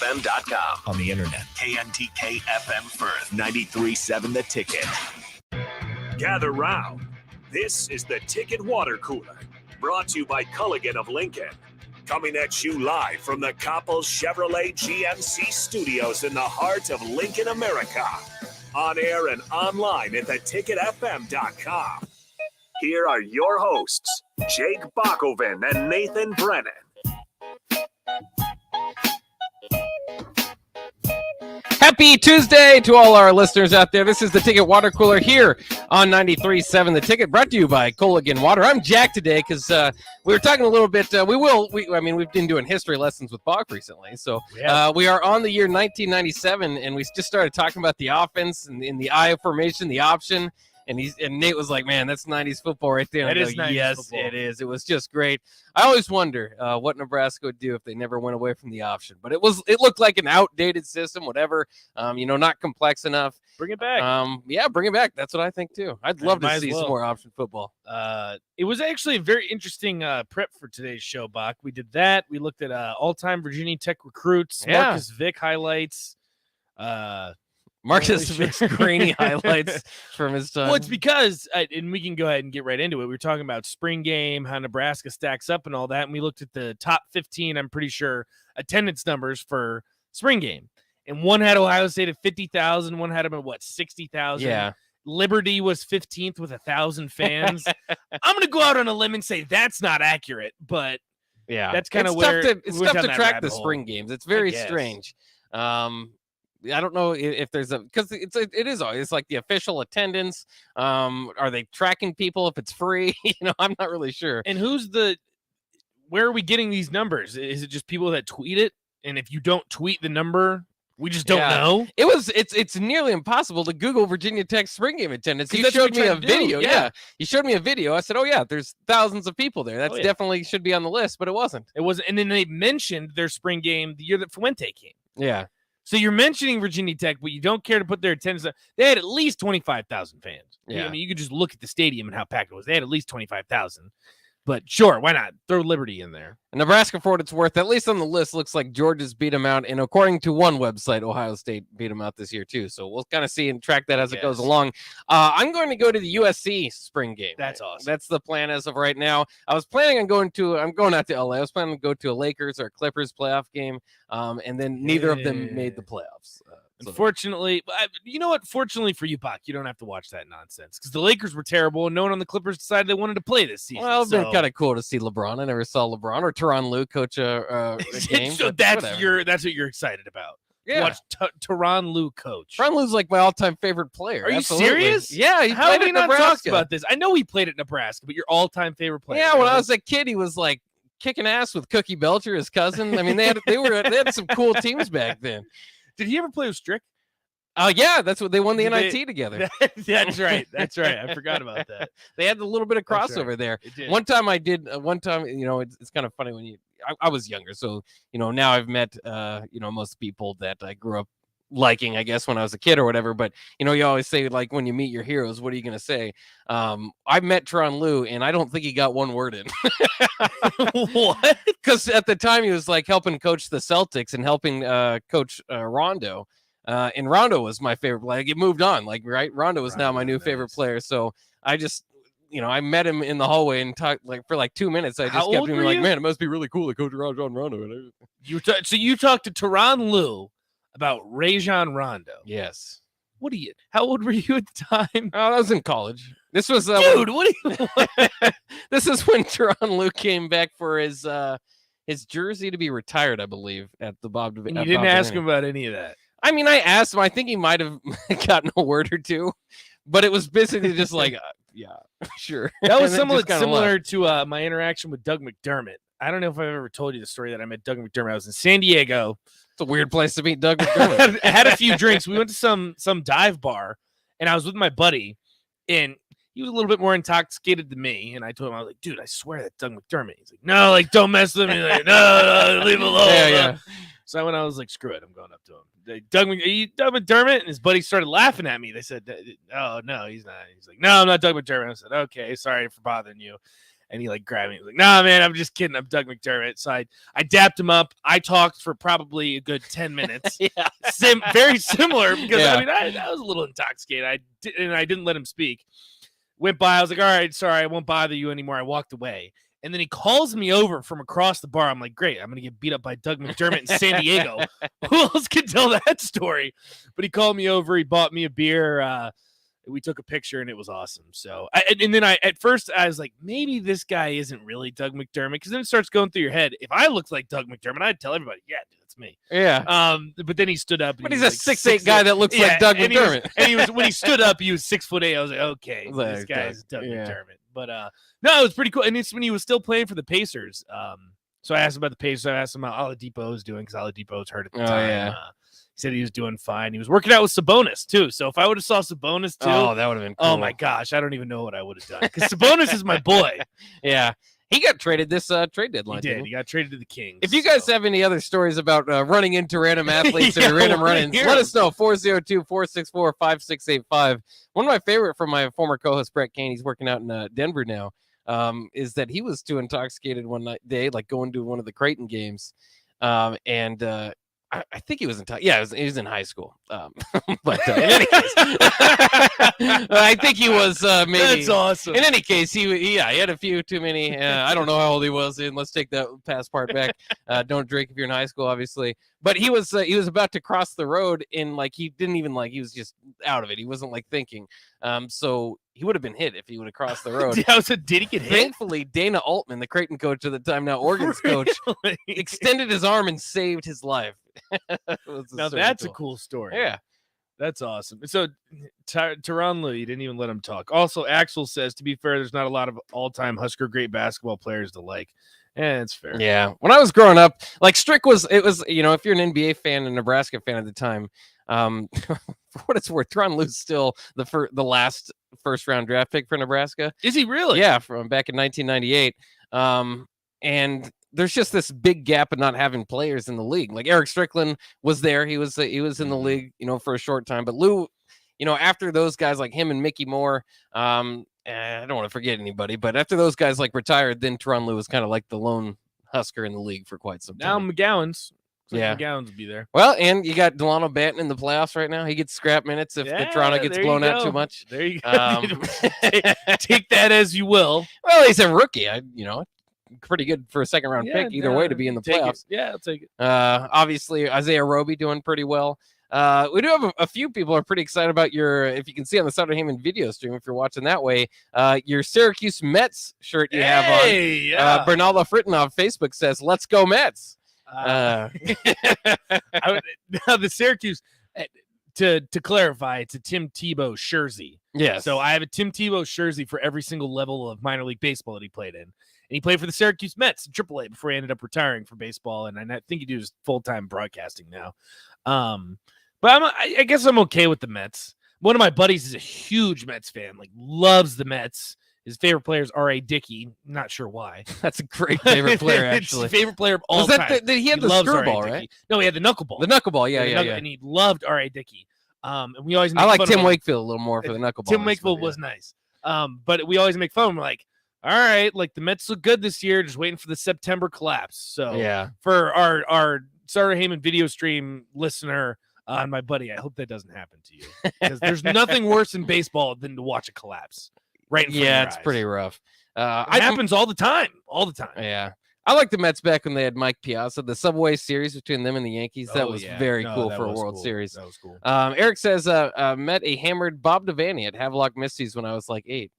ticketfm.com. On the internet. KNTK FM Firth, 93.7 The Ticket. Gather round. This is the Ticket Water Cooler, brought to you by Culligan of Lincoln. Coming at you live from the Coppels Chevrolet GMC studios in the heart of Lincoln, America. On air and online at theticketfm.com. Here are your hosts, Jake Bakoven and Nathan Brennan. Happy Tuesday to all our listeners out there. This is the Ticket Water Cooler here on 93.7 The Ticket, brought to you by Culligan Water. I'm Jack today because we were talking a little bit. We've been doing history lessons with Bach recently. So we are on the year 1997, and we just started talking about the offense and in the I formation, the option. And Nate was like, "Man, that's 90s football right there." That is 90s yes, football. It is. It was just great. I always wonder what Nebraska would do if they never went away from the option. But it looked like an outdated system, whatever. Not complex enough. Bring it back. Bring it back. That's what I think too. I'd love to see some more option football. It was actually a very interesting prep for today's show, Bach. We did that. We looked at all-time Virginia Tech recruits, Marcus Vick highlights. Marcus Vick's grainy highlights from his time. Well, it's because, and we can go ahead and get right into it. We were talking about spring game, how Nebraska stacks up and all that. And we looked at the top 15, I'm pretty sure, attendance numbers for spring game. And one had Ohio State at 50,000. One had them at 60,000. Yeah. Liberty was 15th with 1,000 fans. I'm going to go out on a limb and say that's not accurate, but yeah, that's kind of where it's tough to track the spring games. It's very strange. I don't know if there's because it is always like the official attendance. Are they tracking people if it's free? I'm not really sure. And where are we getting these numbers? Is it just people that tweet it? And if you don't tweet the number, we just don't know. It's nearly impossible to Google Virginia Tech spring game attendance. You showed me a video. Yeah. You showed me a video. I said, oh yeah, there's thousands of people there. That's definitely should be on the list, but it wasn't. It wasn't. And then they mentioned their spring game the year that Fuente came. Yeah. So you're mentioning Virginia Tech, but you don't care to put their attendance up. They had at least 25,000 fans. Yeah. I mean, you could just look at the stadium and how packed it was. They had at least 25,000. But sure, why not? Throw Liberty in there. Nebraska, for what it's worth, at least on the list, looks like Georgia's beat them out. And according to one website, Ohio State beat them out this year, too. So we'll kind of see and track that as it goes along. I'm going to go to the USC spring game. That's awesome. That's the plan as of right now. I was planning on I'm going out to LA. I was planning to go to a Lakers or Clippers playoff game. And then neither of them made the playoffs. Unfortunately, you know what? Fortunately for you, Bach, you don't have to watch that nonsense because the Lakers were terrible and no one on the Clippers decided they wanted to play this season. Well, it's been kind of cool to see LeBron. I never saw LeBron or Tyronn Lue coach a game. So that's what you're excited about. Yeah. Watch Tyronn Lue coach. Tyronn Lue's like my all-time favorite player. Are you serious? Yeah. How have we not talked about this? I know he played at Nebraska, but your all-time favorite player. Yeah, when I was a kid, he was like kicking ass with Cookie Belcher, his cousin. I mean, they had some cool teams back then. Did he ever play with Strick? Yeah, that's what they won the NIT together. That's right. I forgot about that. They had a little bit of crossover there. One time, it's kind of funny when I was younger. So, now I've met, most people that I grew up liking, I guess, when I was a kid or whatever. But, you always say, like, when you meet your heroes, what are you going to say? I met Tyronn Lue, and I don't think he got one word in. What? Because at the time, he was, like, helping coach the Celtics and helping coach Rondo. And Rondo was my favorite. Like, it moved on, right? Rondo was now my new favorite player. So I just, I met him in the hallway and talked for 2 minutes. I just kept him like, man, it must be really cool to coach Rajon Rondo. So you talked to Tyronn Lue about Rajon Rondo. Yes. How old were you at the time? Oh, I was in college. This was dude. What do you? This is when Tyronn Lue came back for his jersey to be retired, I believe, at the Bob. And you didn't ask him about any of that. I mean, I asked him. I think he might have gotten a word or two, but it was basically just like, yeah, sure. That was somewhat similar to my interaction with Doug McDermott. I don't know if I've ever told you the story that I met Doug McDermott. I was in San Diego. It's a weird place to meet Doug McDermott. I had a few drinks. We went to some dive bar, and I was with my buddy, and he was a little bit more intoxicated than me. And I told him, I was like, dude, I swear that Doug McDermott. He's like, no, don't mess with him. He's like, no, leave him alone. Yeah. So when I was like, screw it, I'm going up to him. Doug McDermott? And his buddy started laughing at me. They said, oh, no, he's not. He's like, no, I'm not Doug McDermott. I said, okay, sorry for bothering you. And he like grabbed me. He was like, "Nah, man, I'm just kidding. I'm Doug McDermott." So I dapped him up. I talked for probably a good 10 minutes. Yeah. Very similar because Yeah. I mean I was a little intoxicated. I didn't let him speak. Went by. I was like, "All right, sorry, I won't bother you anymore." I walked away. And then he calls me over from across the bar. I'm like, great, I'm going to get beat up by Doug McDermott in San Diego. Who else can tell that story? But he called me over. He bought me a beer. We took a picture, and it was awesome. So, and then at first, I was like, maybe this guy isn't really Doug McDermott. Because then it starts going through your head. If I looked like Doug McDermott, I'd tell everybody, yeah, dude, that's me. Yeah. But then he stood up. And But he's like a 6'8" guy that looks like Doug McDermott. When he stood up, he was 6'8". I was like, okay, this guy's Doug McDermott. But no, it was pretty cool. And it's when he was still playing for the Pacers. So I asked him about the Pacers. I asked him how Oladipo was doing because Oladipo was hurt at the time. Yeah. He said he was doing fine. He was working out with Sabonis too. So if I would have saw Sabonis too, that would have been cool. Oh my gosh, I don't even know what I would have done because Sabonis is my boy. Yeah. He got traded this trade deadline. He did. He got traded to the Kings. If you guys have any other stories about running into random athletes or random run-ins, let us know. 402-464-5685. One of my favorite from my former co-host, Brett Kane, he's working out in Denver now, is that he was too intoxicated one day, like going to one of the Creighton games. I think he was in he was in high school. But in any case, I think he was maybe. That's awesome. In any case, he had a few too many. I don't know how old he was. And let's take that past part back. Don't drink if you're in high school, obviously. But he was about to cross the road and he didn't even he was just out of it. He wasn't thinking. So he would have been hit if he would have crossed the road. Did he get hit? Thankfully, Dana Altman, the Creighton coach at the time, now Oregon's coach, extended his arm and saved his life. Now that's a cool story. Yeah. That's awesome. So, Tyronn Lue, you didn't even let him talk. Also, Axel says, to be fair, there's not a lot of all-time Husker great basketball players to like. It's fair. Yeah. When I was growing up, Strick was, if you're an NBA fan and Nebraska fan at the time, for what it's worth, Tyronn Lue's still the last first-round draft pick for Nebraska. Is he really? Yeah, from back in 1998. And there's just this big gap of not having players in the league. Like Eric Strickland was there. He was in the league, for a short time. But Lue, after those guys like him and Mickey Moore, I don't want to forget anybody, but after those guys retired, then Tyronn Lue was kind of like the lone Husker in the league for quite some time. Now McGowan's. Yeah. McGowan's will be there. Well, and you got Delano Banton in the playoffs right now. He gets scrap minutes if Toronto gets blown out too much. There you go. Take that as you will. Well, he's a rookie. Pretty good for a second round pick either way to be in the playoffs. I'll take it. Obviously Isaiah Roby doing pretty well. We do have a few people are pretty excited about if you can see on the Sutter Heyman video stream, if you're watching that way, your Syracuse Mets shirt you have on. Yeah. Bernaldo Frittenov Facebook says, "Let's go Mets." Now the Syracuse, to clarify, it's a Tim Tebow jersey. Yeah. So I have a Tim Tebow jersey for every single level of minor league baseball that he played in. And he played for the Syracuse Mets in AAA before he ended up retiring from baseball. And I think he does full-time broadcasting now. But I guess I'm okay with the Mets. One of my buddies is a huge Mets fan, loves the Mets. His favorite player is R.A. Dickey. Not sure why. That's a great favorite player, actually. It's his favorite player of all time. He had the screwball, right? No, he had the knuckleball. The knuckleball, yeah. And he loved R.A. Dickey. And we always I like Tim Wakefield a little more for the knuckleball. Tim Wakefield was nice. But we always make fun of him. We're like, all right, the Mets look good this year. Just waiting for the September collapse. So yeah, for our Sutter Heyman video stream listener and my buddy, I hope that doesn't happen to you because there's nothing worse in baseball than to watch a collapse. Right in front of your it's eyes. pretty rough. It happens all the time. Yeah. I like the Mets back when they had Mike Piazza, the Subway Series between them and the Yankees. That was very cool for a World Series. That was cool. Eric says, met a hammered Bob Devaney at Havelock Misty's when I was 8.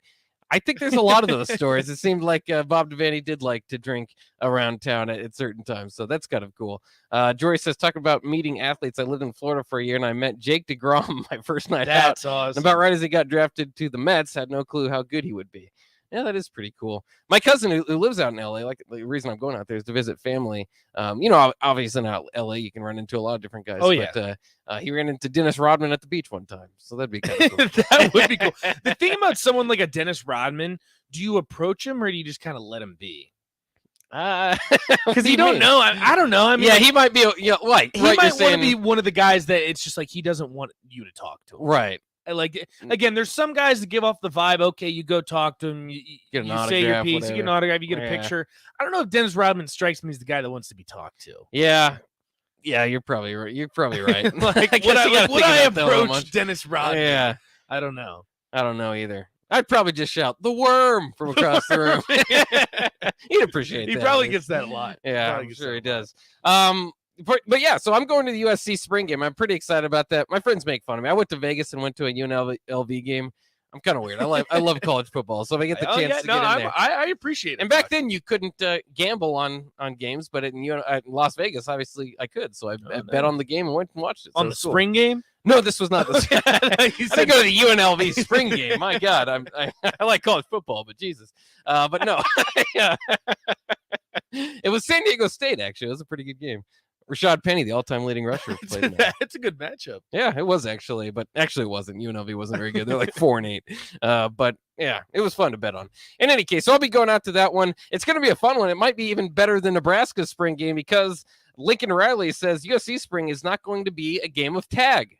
I think there's a lot of those stories. It seemed like Bob Devaney did like to drink around town at certain times. So that's kind of cool. Jory says, talking about meeting athletes. I lived in Florida for a year and I met Jake DeGrom my first night out. That's awesome. And about right as he got drafted to the Mets, had no clue how good he would be. Yeah, that is pretty cool. My cousin who lives out in LA, the reason I'm going out there is to visit family. Obviously in LA, you can run into a lot of different guys. But he ran into Dennis Rodman at the beach one time. So that'd be kind of cool. That would be cool. The thing about someone like a Dennis Rodman, do you approach him or do you just kind of let him be? Because you don't know. I don't know. I mean, he might be. He might want to be one of the guys that it's just he doesn't want you to talk to him. Right. Again, there's some guys that give off the vibe. Okay, you go talk to him, you say your piece, you get an autograph, you get a picture. I don't know if Dennis Rodman strikes me as the guy that wants to be talked to. Yeah, you're probably right. You're probably right. Would I approach Dennis Rodman? Yeah, I don't know. I don't know either. I'd probably just shout "the worm" from across the room. He'd appreciate that. He probably gets that a lot. Yeah, I'm sure he does. But yeah, so I'm going to the USC spring game. I'm pretty excited about that. My friends make fun of me. I went to Vegas and went to a UNLV game. I'm kind of weird. I love college football, so if I get the chance to get in there, I appreciate it. And back then, you couldn't gamble on games, but in Las Vegas, obviously, I could. So I bet on the game and went and watched it. On the spring game? No, this was not the spring. I didn't go to the UNLV spring game. My God, I like college football, but Jesus. But no. Yeah. It was San Diego State, actually. It was a pretty good game. Rashad Penny, the all-time leading rusher, played in that. It's a good matchup. Yeah, it was actually, but actually it wasn't. UNLV wasn't very good. They're like 4-8. But yeah, it was fun to bet on. In any case, so I'll be going out to that one. It's going to be a fun one. It might be even better than Nebraska's spring game because Lincoln Riley says USC spring is not going to be a game of tag.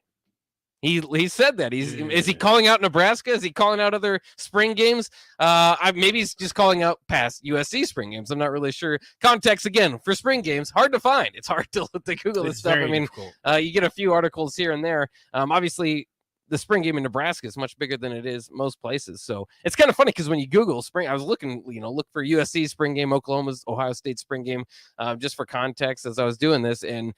He said that. Is he calling out Nebraska? Is he calling out other spring games? Maybe he's just calling out past USC spring games. I'm not really sure. Context again for spring games, hard to find. It's hard to Google this stuff. I mean, you get a few articles here and there. Obviously, the spring game in Nebraska is much bigger than it is most places. So it's kind of funny because when you Google spring, I was looking, look for USC spring game, Oklahoma's Ohio State spring game, just for context as I was doing this. And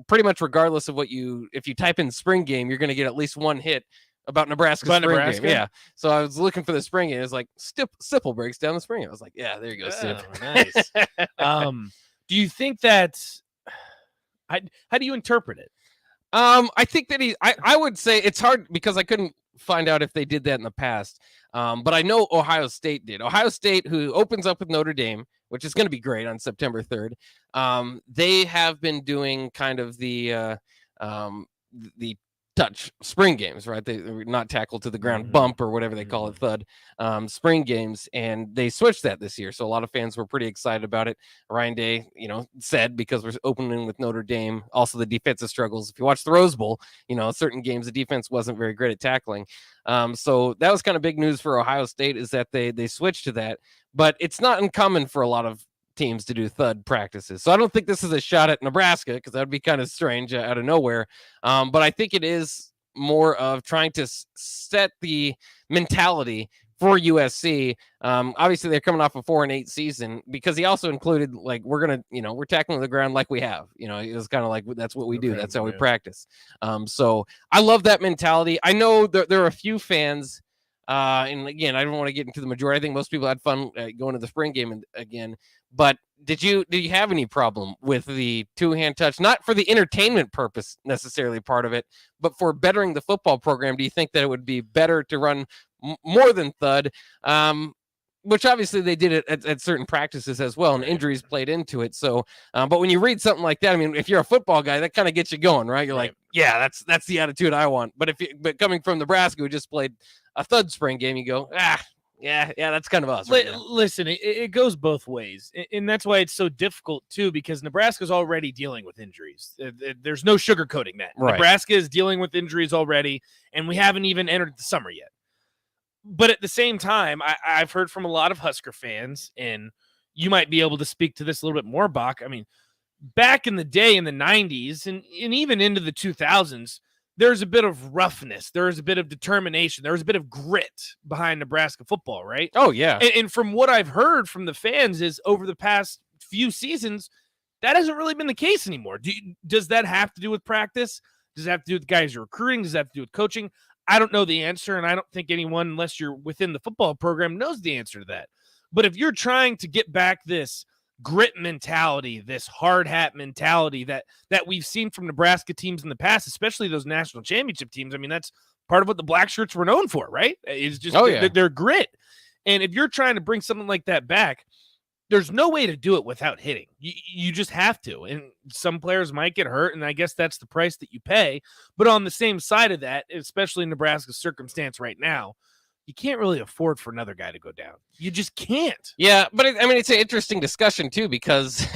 pretty much regardless of if you type in spring game, you're going to get at least one hit about Nebraska spring game. Yeah. So I was looking for the spring game. It's like Sipple breaks down the spring game. I was like, yeah, there you go, Sip. Nice. Do you think that's how do you interpret it? I think that I would say it's hard because I couldn't find out if they did that in the past. But I know Ohio State did. Ohio State, who opens up with Notre Dame, which is going to be great on September 3rd. They have been doing kind of the touch spring games, right? They're not tackle to the ground bump or whatever they call it, thud, spring games. And they switched that this year. So a lot of fans were pretty excited about it. Ryan Day, said because we're opening with Notre Dame, also the defensive struggles. If you watch the Rose Bowl, certain games, the defense wasn't very great at tackling. So that was kind of big news for Ohio State is that they switched to that, but it's not uncommon for a lot of teams to do thud practices. So I don't think this is a shot at Nebraska because that would be kind of strange out of nowhere. But I think it is more of trying to set the mentality for USC. Obviously they're coming off a 4-8 season because he also included we're tackling the ground like we have, it was kind of like, that's what we do. That's how we practice. So I love that mentality. I know there are a few fans, and again, I don't want to get into the majority. I think most people had fun going to the spring game again. But did you have any problem with the two-hand touch? Not for the entertainment purpose necessarily part of it, but for bettering the football program. Do you think that it would be better to run more than thud? Which obviously they did it at certain practices as well, and injuries played into it. So, but when you read something like that, I mean, if you're a football guy, that kind of gets you going, right? You're like, yeah, that's the attitude I want. But but coming from Nebraska, who just played a thud spring game, you go, yeah, that's kind of us. Right now. Listen, it goes both ways. And that's why it's so difficult, too, because Nebraska's already deling with injuries. There's no sugarcoating that. Right. Nebraska is dealing with injuries already, and we haven't even entered the summer yet. But at the same time, I've heard from a lot of Husker fans, and you might be able to speak to this a little bit more, Bach. I mean, back in the day in the 90s and even into the 2000s, there's a bit of roughness. There's a bit of determination. There's a bit of grit behind Nebraska football, right? Oh, yeah. And from what I've heard from the fans is over the past few seasons, that hasn't really been the case anymore. Does that have to do with practice? Does it have to do with the guys you're recruiting? Does it have to do with coaching? I don't know the answer, and I don't think anyone, unless you're within the football program, knows the answer to that. But if you're trying to get back this grit mentality, this hard hat mentality that we've seen from Nebraska teams in the past, especially those national championship teams. I mean, that's part of what the black shirts were known for, right? It's just their grit. And if you're trying to bring something like that back, there's no way to do it without hitting. You just have to. And some players might get hurt, and I guess that's the price that you pay. But on the same side of that, especially in Nebraska's circumstance right now, you can't really afford for another guy to go down. You just can't. Yeah, but it's an interesting discussion too, because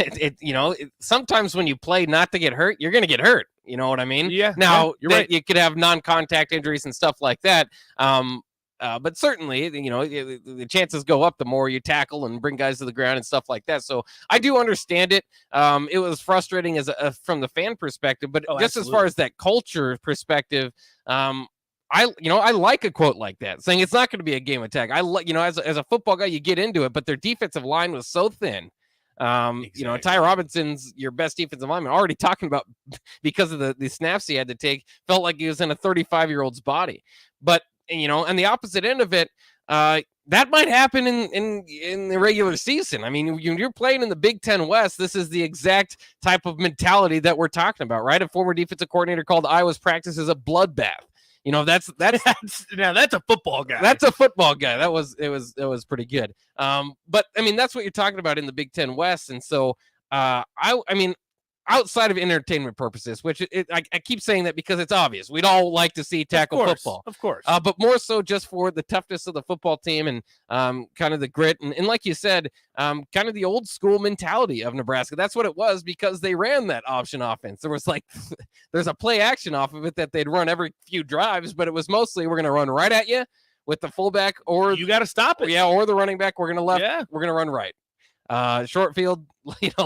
sometimes when you play not to get hurt, you're going to get hurt. You know what I mean? Yeah. Now, you're right. you could have non-contact injuries and stuff like that. But certainly, the chances go up the more you tackle and bring guys to the ground and stuff like that. So I do understand it. It was frustrating from the fan perspective, but just absolutely. as far as that culture perspective, I like a quote like that saying it's not going to be a game attack. As a football guy, you get into it, but their defensive line was so thin. Exactly. Ty Robinson's your best defensive lineman, already talking about because of the snaps he had to take, felt like he was in a 35-year-old's body. But and the opposite end of it, that might happen in the regular season. I mean, you're playing in the Big Ten West. This is the exact type of mentality that we're talking about, right? A former defensive coordinator called Iowa's practice as a bloodbath. That's now that's a football guy. That's a football guy. That was pretty good. But I mean, that's what you're talking about in the Big Ten West. And so I mean, outside of entertainment purposes, which I keep saying that because it's obvious. We'd all like to see tackle football. Of course. But more so just for the toughness of the football team and kind of the grit. And like you said, kind of the old school mentality of Nebraska. That's what it was because they ran that option offense. There was there's a play action off of it that they'd run every few drives, but it was mostly we're going to run right at you with the fullback or you got to stop it. Yeah, or the running back. We're going to left. Yeah. We're going to run right. Short field,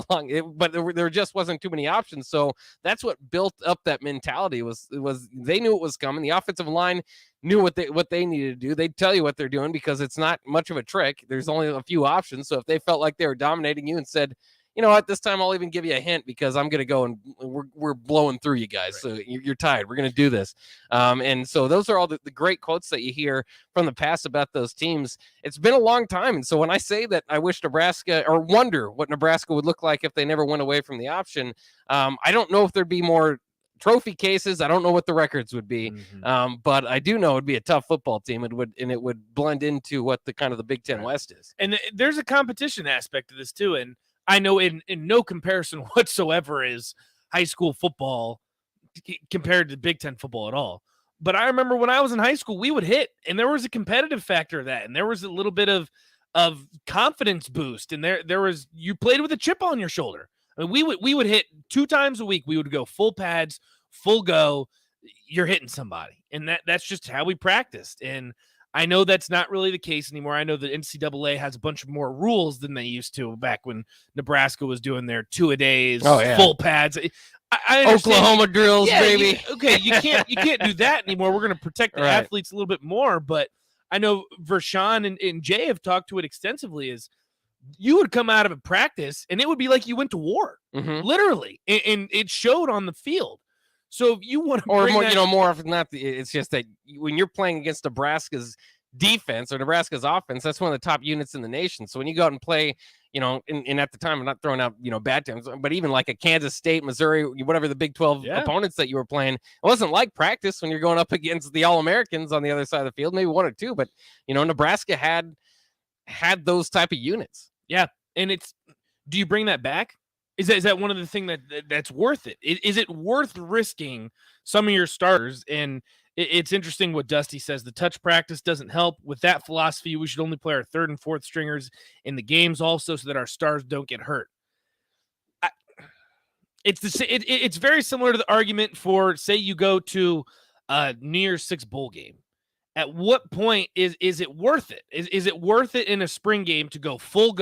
long, but there just wasn't too many options. So that's what built up that mentality was they knew it was coming. The offensive line knew what they needed to do. They'd tell you what they're doing because it's not much of a trick. There's only a few options. So if they felt like they were dominating you and said, you know what, this time I'll even give you a hint because I'm going to go and we're blowing through you guys. Right. So you're tired. We're going to do this. And so those are all the great quotes that you hear from the past about those teams. It's been a long time. And so when I say that I wish Nebraska or wonder what Nebraska would look like if they never went away from the option, I don't know if there'd be more trophy cases. I don't know what the records would be. Mm-hmm. But I do know it'd be a tough football team. It would blend into what the kind of the Big Ten West is. And there's a competition aspect to this too. And I know in no comparison whatsoever is high school football compared to Big Ten football at all. But I remember when I was in high school, we would hit, and there was a competitive factor of that, and there was a little bit of confidence boost, and there was you played with a chip on your shoulder. I mean, we would hit 2 times a week. We would go full pads, full go. You're hitting somebody, and that's just how we practiced. And I know that's not really the case anymore. I know the NCAA has a bunch of more rules than they used to back when Nebraska was doing their 2-a-days, full pads. I Oklahoma drills, baby. You can't do that anymore. We're going to protect the athletes a little bit more. But I know Vershawn and Jay have talked to it extensively. Is you would come out of a practice and it would be like you went to war, literally, and it showed on the field. So if you want to, or more, more often than not, it's just that when you're playing against Nebraska's defense or Nebraska's offense, that's one of the top units in the nation. So when you go out and play, and at the time, I'm not throwing out, bad teams, but even like a Kansas State, Missouri, whatever the Big 12 opponents that you were playing, it wasn't like practice when you're going up against the All-Americans on the other side of the field, maybe 1 or 2, but Nebraska had those type of units. Yeah, and do you bring that back? Is that one of the things that's worth it? Is it worth risking some of your starters? And it's interesting what Dusty says. The touch practice doesn't help. With that philosophy, we should only play our 3rd and 4th stringers in the games also so that our stars don't get hurt. It's very similar to the argument for, say, you go to a New Year's 6 bowl game. At what point is it worth it? Is it worth it in a spring game to go, full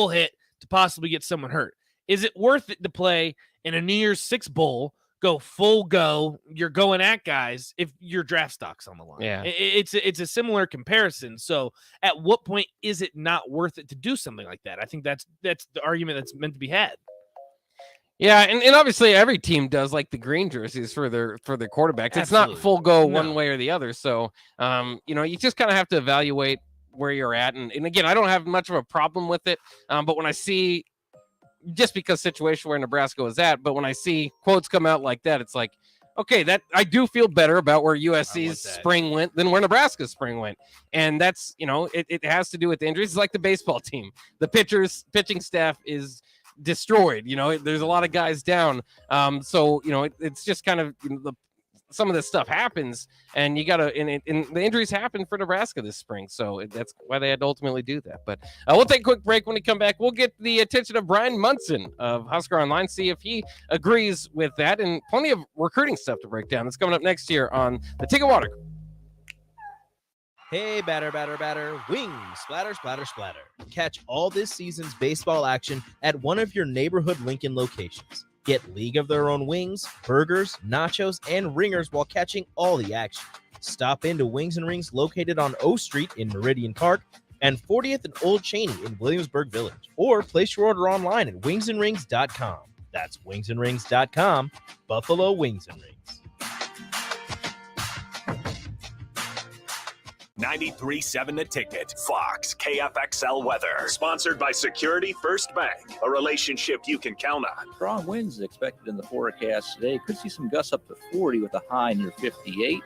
hit to possibly get someone hurt? Is it worth it to play in a New Year's 6 bowl, go full go, you're going at guys if your draft stock's on the line? Yeah. It's a similar comparison. So at what point is it not worth it to do something like that? I think that's the argument that's meant to be had. Yeah, and obviously every team does like the green jerseys for their quarterbacks. Absolutely. It's not full go one way or the other. So, you just kind of have to evaluate where you're at. And again, I don't have much of a problem with it. But when I see, just because situation where Nebraska was at, but when I see quotes come out like that, it's like, okay, that I do feel better about where USC's spring went than where Nebraska's spring went. And that's, it has to do with the injuries. It's like the baseball team. The pitching staff is destroyed. There's a lot of guys down. So, it's just kind of some of this stuff happens, and you got to, and the injuries happen for Nebraska this spring. So that's why they had to ultimately do that. But we'll take a quick break. When we come back, we'll get the attention of Brian Munson of Husker Online, see if he agrees with that, and plenty of recruiting stuff to break down. That's coming up next year on the Ticket Water. Hey, batter, batter, batter, wings, splatter, splatter, splatter. Catch all this season's baseball action at one of your neighborhood Lincoln locations. Get League of Their Own wings, burgers, nachos, and ringers while catching all the action. Stop into Wings and Rings located on O Street in Meridian Park and 40th and Old Cheney in Williamsburg Village. Or place your order online at wingsandrings.com. That's wingsandrings.com, Buffalo Wings and Rings. 93.7 The Ticket. Fox KFXL weather. Sponsored by Security First Bank. A relationship you can count on. Strong winds expected in the forecast today. Could see some gusts up to 40 with a high near 58.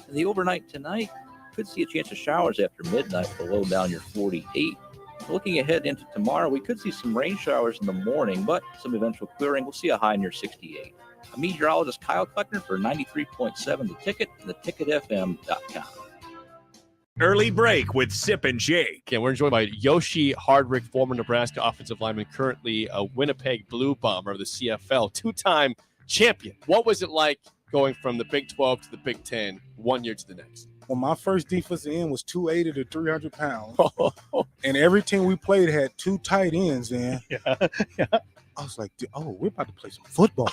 And the overnight tonight, could see a chance of showers after midnight with a low down near 48. Looking ahead into tomorrow, we could see some rain showers in the morning, but some eventual clearing. We'll see a high near 68. I'm meteorologist Kyle Kleckner for 93.7 The Ticket and theticketfm.com. Early break with Sip and Jake. Okay, we're joined by Yoshi Hardrick, former Nebraska offensive lineman, currently a Winnipeg Blue Bomber of the CFL, two-time champion. What was it like going from the Big 12 to the Big 10 1 year to the next? Well, my first defensive end was 280 to 300 pounds. And every team we played had two tight ends, man. Yeah. I was like, we're about to play some football.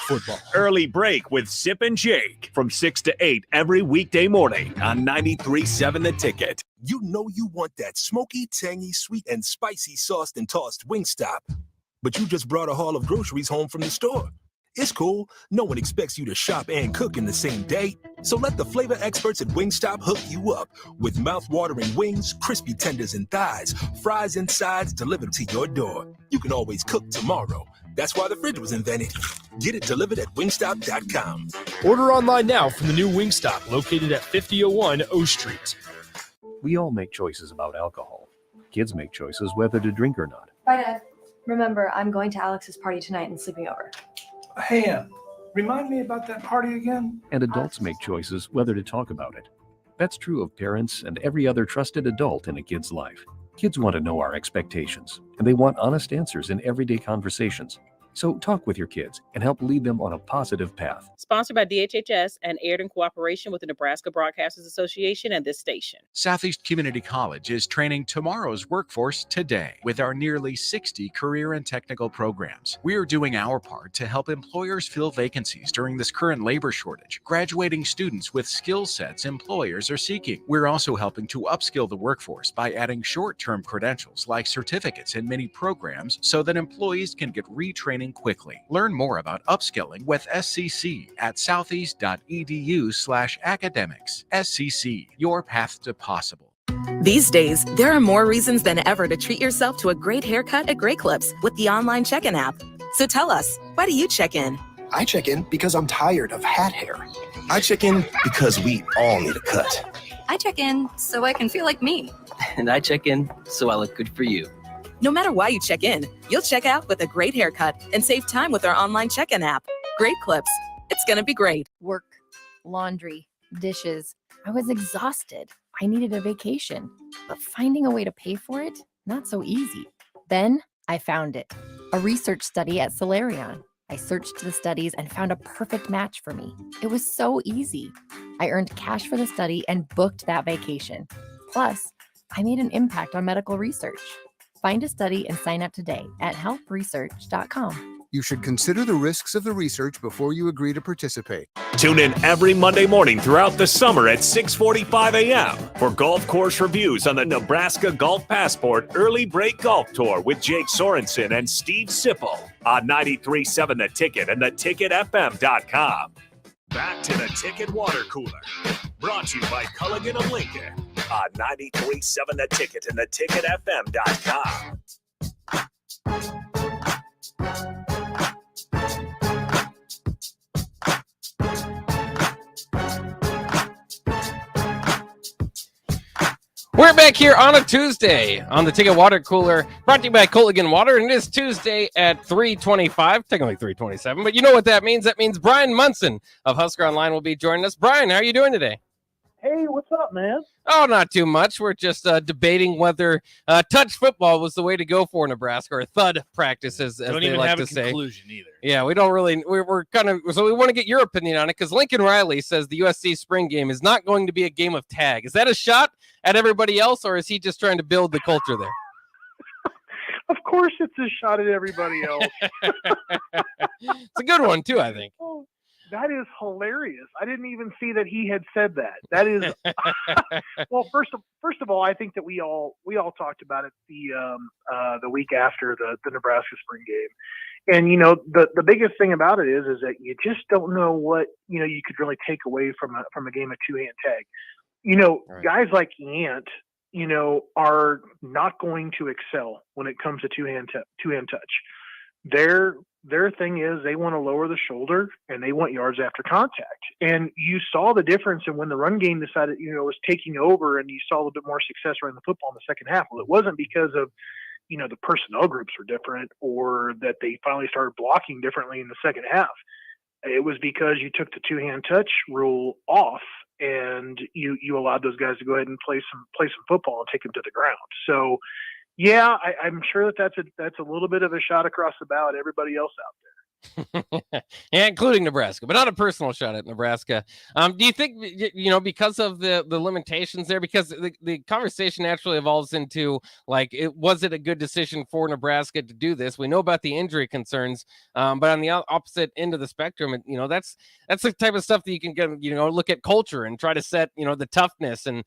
Early break with Sip and Jake from 6 to 8 every weekday morning on 93.7 The Ticket. You know you want that smoky, tangy, sweet, and spicy sauced and tossed Wingstop. But you just brought a haul of groceries home from the store. It's cool. No one expects you to shop and cook in the same day. So let the flavor experts at Wingstop hook you up with mouth-watering wings, crispy tenders and thighs, fries and sides delivered to your door. You can always cook tomorrow. That's why the fridge was invented. Get it delivered at wingstop.com. Order online now from the new Wingstop located at 5001 O Street. We all make choices about alcohol. Kids make choices whether to drink or not. Bye, Dad. Remember, I'm going to Alex's party tonight and sleeping over. Hey, remind me about that party again? And adults make choices whether to talk about it. That's true of parents and every other trusted adult in a kid's life. Kids want to know our expectations, and they want honest answers in everyday conversations. So talk with your kids and help lead them on a positive path. Sponsored by DHHS and aired in cooperation with the Nebraska Broadcasters Association and this station. Southeast Community College is training tomorrow's workforce today with our nearly 60 career and technical programs. We are doing our part to help employers fill vacancies during this current labor shortage, graduating students with skill sets employers are seeking. We're also helping to upskill the workforce by adding short-term credentials like certificates in many programs so that employees can get retraining quickly. Learn more about upskilling with SCC at southeast.edu/academics. SCC, your path to possible. These days, there are more reasons than ever to treat yourself to a great haircut at Great Clips with the online check-in app. So tell us, why do you check in? I check in because I'm tired of hat hair. I check in because we all need a cut. I check in so I can feel like me. And I check in so I look good for you. No matter why you check in, you'll check out with a great haircut and save time with our online check-in app. Great Clips. It's going to be great. Work, laundry, dishes. I was exhausted. I needed a vacation. But finding a way to pay for it, not so easy. Then I found it. A research study at Solarion. I searched the studies and found a perfect match for me. It was so easy. I earned cash for the study and booked that vacation. Plus, I made an impact on medical research. Find a study and sign up today at healthresearch.com. You should consider the risks of the research before you agree to participate. Tune in every Monday morning throughout the summer at 6:45 a.m. for golf course reviews on the Nebraska Golf Passport Early Break Golf Tour with Jake Sorensen and Steve Sipple on 93.7 The Ticket and theticketfm.com. Back to the Ticket Water Cooler, brought to you by Culligan of Lincoln on 93.7 The Ticket and theticketfm.com. We're back here on a Tuesday on the Ticket Water Cooler, brought to you by Culligan Water, and it is Tuesday at 3:25, technically 3:27, but you know what that means. That means Brian Munson of Husker Online will be joining us. Brian, how are you doing today? Hey, what's up, man? Oh, not too much. We're just debating whether touch football was the way to go for Nebraska, or thud practice, as Don't they even like have to a say. conclusion either. Yeah, we don't really. We're kind of, so we want to get your opinion on it, because Lincoln Riley says the USC spring game is not going to be a game of tag. Is that a shot at everybody else, or is he just trying to build the culture there? Of course, it's a shot at everybody else. It's a good one too, I think. Oh, that is hilarious. I didn't even see that he had said that. That is well. First of all, I think that we all talked about it the week after the Nebraska spring game, and the biggest thing about it is that you just don't know what you could really take away from a game of two-hand tag. Right. Guys like Yant, are not going to excel when it comes to two-hand touch. Their thing is they want to lower the shoulder and they want yards after contact. And you saw the difference in when the run game decided, was taking over, and you saw a little bit more success running the football in the second half. Well, it wasn't because of, the personnel groups were different or that they finally started blocking differently in the second half. It was because you took the two-hand touch rule off and you allowed those guys to go ahead and play some football and take them to the ground. So, yeah, I'm sure that's a little bit of a shot across the bow at everybody else out there. Yeah, including Nebraska, but not a personal shot at Nebraska. Do you think, because of the limitations there, because the conversation naturally evolves into, like, was it a good decision for Nebraska to do this? We know about the injury concerns, but on the opposite end of the spectrum, that's the type of stuff that you can get, look at culture and try to set, the toughness, and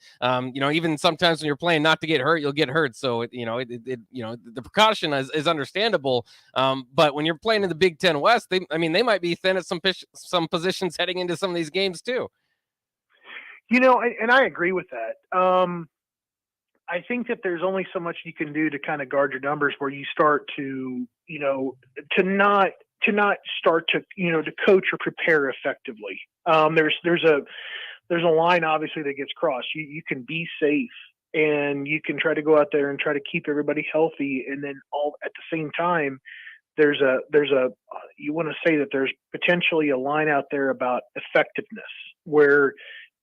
even sometimes when you're playing not to get hurt, you'll get hurt. So the precaution is understandable, but when you're playing in the Big Ten West, they might be thin at some positions heading into some of these games too. And I agree with that. I think that there's only so much you can do to kind of guard your numbers where you start to, to not start to, to coach or prepare effectively. There's a line obviously that gets crossed. You can be safe and you can try to go out there and try to keep everybody healthy, and then all at the same time, there's a you want to say that there's potentially a line out there about effectiveness where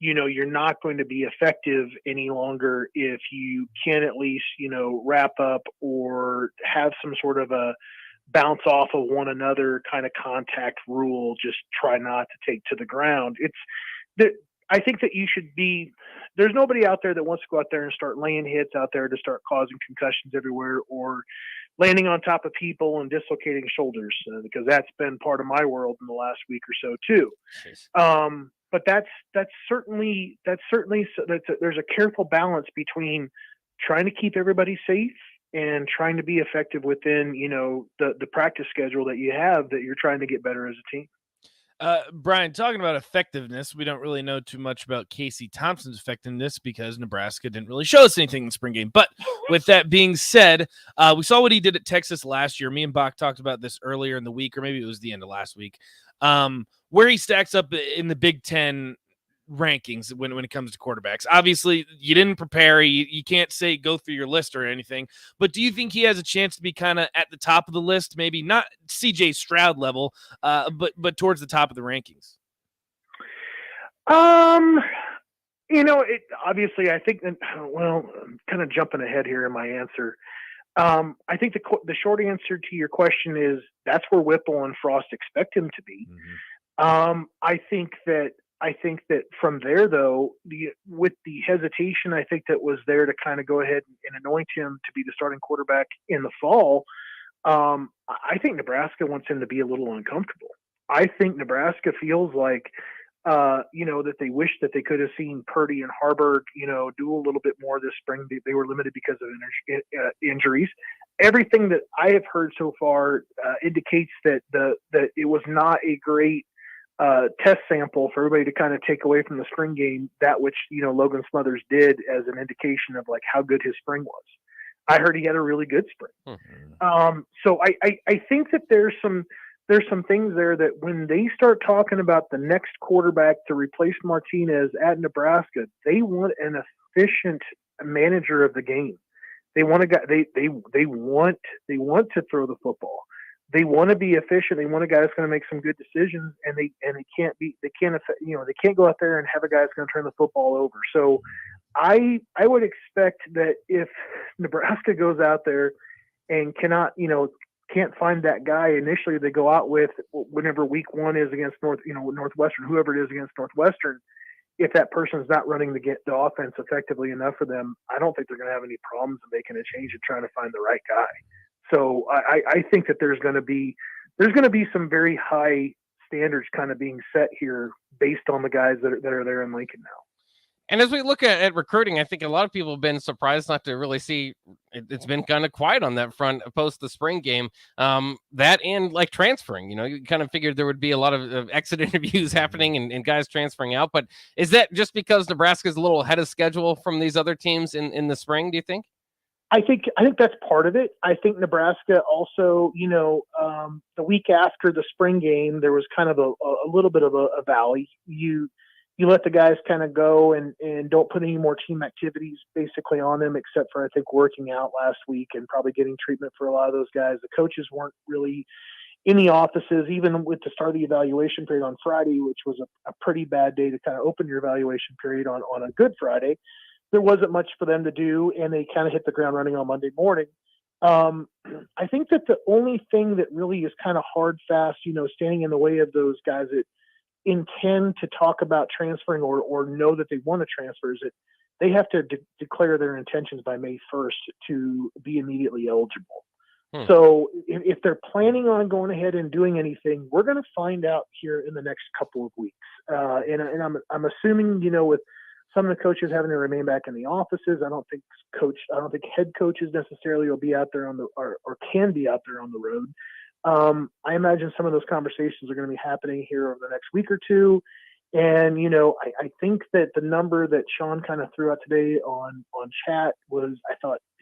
you're not going to be effective any longer if you can at least wrap up or have some sort of a bounce off of one another kind of contact rule. Just try not to take to the ground. I think that you should be. There's nobody out there that wants to go out there and start laying hits out there to start causing concussions everywhere or landing on top of people and dislocating shoulders, because that's been part of my world in the last week or so too. But that's certainly there's a careful balance between trying to keep everybody safe and trying to be effective within the practice schedule that you have, that you're trying to get better as a team. Brian, talking about effectiveness, we don't really know too much about Casey Thompson's effectiveness because Nebraska didn't really show us anything in the spring game. But with that being said, we saw what he did at Texas last year. Me and Bach talked about this earlier in the week, or maybe it was the end of last week, where he stacks up in the Big Ten rankings when it comes to quarterbacks. Obviously, you didn't prepare. You can't say go through your list or anything, but do you think he has a chance to be kind of at the top of the list? Maybe not CJ Stroud level, but towards the top of the rankings. Obviously, I think that, well, I'm kind of jumping ahead here in my answer. I think the short answer to your question is that's where Whipple and Frost expect him to be. Mm-hmm. I think that from there, though, with the hesitation, I think that was there to kind of go ahead and anoint him to be the starting quarterback in the fall. I think Nebraska wants him to be a little uncomfortable. I think Nebraska feels like, that they wish that they could have seen Purdy and Harburg, do a little bit more this spring. They were limited because of injuries. Everything that I have heard so far indicates that it was not a great test sample for everybody to kind of take away from the spring game, that which, Logan Smothers did as an indication of like how good his spring was. I heard he had a really good spring. Mm-hmm. So I think that there's some things there that when they start talking about the next quarterback to replace Martinez at Nebraska, they want an efficient manager of the game. They want to they want to throw the football. They want to be efficient. They want a guy that's going to make some good decisions, and they can't go out there and have a guy that's going to turn the football over. So I would expect that if Nebraska goes out there and can't find that guy initially they go out with whenever week one is against Northwestern, whoever it is against Northwestern, if that person's not running the offense effectively enough for them, I don't think they're going to have any problems in making a change and trying to find the right guy. So I think that there's going to be some very high standards kind of being set here based on the guys that are there in Lincoln now. And as we look at recruiting, I think a lot of people have been surprised not to really see it's been kind of quiet on that front post the spring game. That and like transferring, you kind of figured there would be a lot of exit interviews happening and guys transferring out. But is that just because Nebraska's a little ahead of schedule from these other teams in the spring, do you think? I think that's part of it. I think Nebraska also, the week after the spring game, there was kind of a little bit of a valley. You let the guys kind of go and don't put any more team activities basically on them, except for, I think, working out last week and probably getting treatment for a lot of those guys. The coaches weren't really in the offices, even with the start of the evaluation period on Friday, which was a pretty bad day to kind of open your evaluation period on a Good Friday. There wasn't much for them to do, and they kind of hit the ground running on Monday morning. I think that the only thing that really is kind of hard, fast, standing in the way of those guys that intend to talk about transferring or know that they want to transfer is that they have to declare their intentions by May 1st to be immediately eligible. So if they're planning on going ahead and doing anything, we're going to find out here in the next couple of weeks. And I'm assuming, with some of the coaches having to remain back in the offices, I don't think head coaches necessarily will be out there or can be out there on the road. I imagine some of those conversations are going to be happening here over the next week or two. And, I think that the number that Sean kind of threw out today on chat was,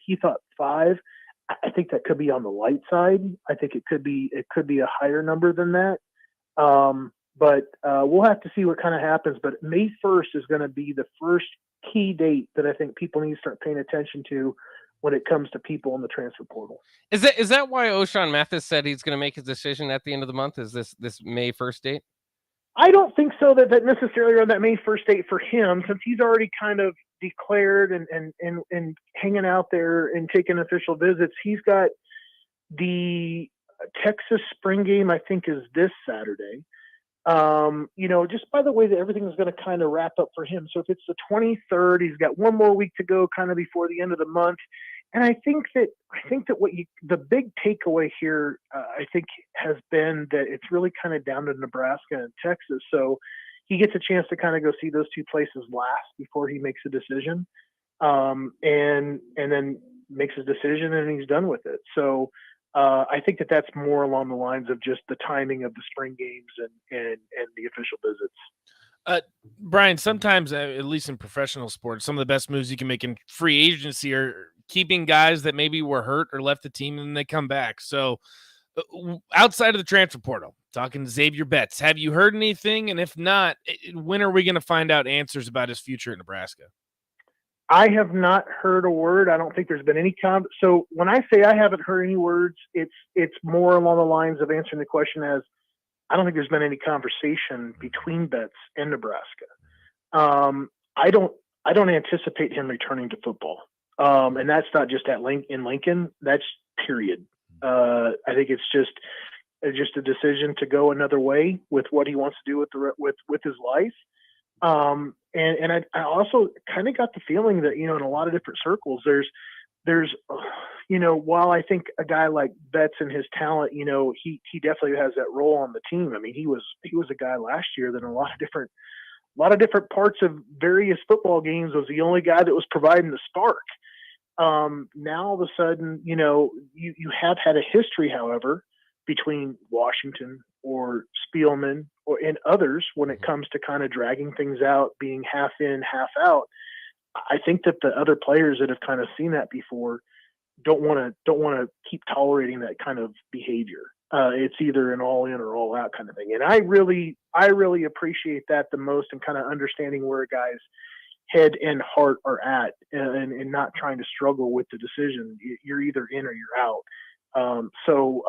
he thought 5. I think that could be on the light side. I think it could be a higher number than that. But we'll have to see what kind of happens. But May 1st is going to be the first key date that I think people need to start paying attention to when it comes to people in the transfer portal. Is that why O'Shawn Mathis said he's going to make his decision at the end of the month? Is this May 1st date? I don't think so that necessarily on that May 1st date for him, since he's already kind of declared and hanging out there and taking official visits. He's got the Texas spring game, I think, is this Saturday. Just by the way that everything is going to kind of wrap up for him. So if it's the 23rd, he's got one more week to go kind of before the end of the month. And I think that the big takeaway here, I think, has been that it's really kind of down to Nebraska and Texas. So he gets a chance to kind of go see those two places last before he makes a decision, and then makes his decision and he's done with it. So I think that's more along the lines of just the timing of the spring games and the official visits. Brian, sometimes, at least in professional sports, some of the best moves you can make in free agency are keeping guys that maybe were hurt or left the team and then they come back. So outside of the transfer portal, talking Xavier Betts, have you heard anything? And if not, when are we going to find out answers about his future at Nebraska? I have not heard a word. I don't think there's been any So when I say I haven't heard any words, it's more along the lines of answering the question as I don't think there's been any conversation between Betts and Nebraska. I don't anticipate him returning to football. And that's not just in Lincoln. That's period. I think it's just a decision to go another way with what he wants to do with his life. And I also kind of got the feeling that, in a lot of different circles, there's while I think a guy like Betts and his talent, he definitely has that role on the team. I mean, he was a guy last year that in a lot of different parts of various football games was the only guy that was providing the spark. Now all of a sudden, you have had a history, however, between Washington or Spielman and others when it comes to kind of dragging things out, being half in, half out. I think that the other players that have kind of seen that before don't want to keep tolerating that kind of behavior. It's either an all in or all out kind of thing. And I really appreciate that the most, and kind of understanding where a guy's head and heart are at, and not trying to struggle with the decision. You're either in or you're out. So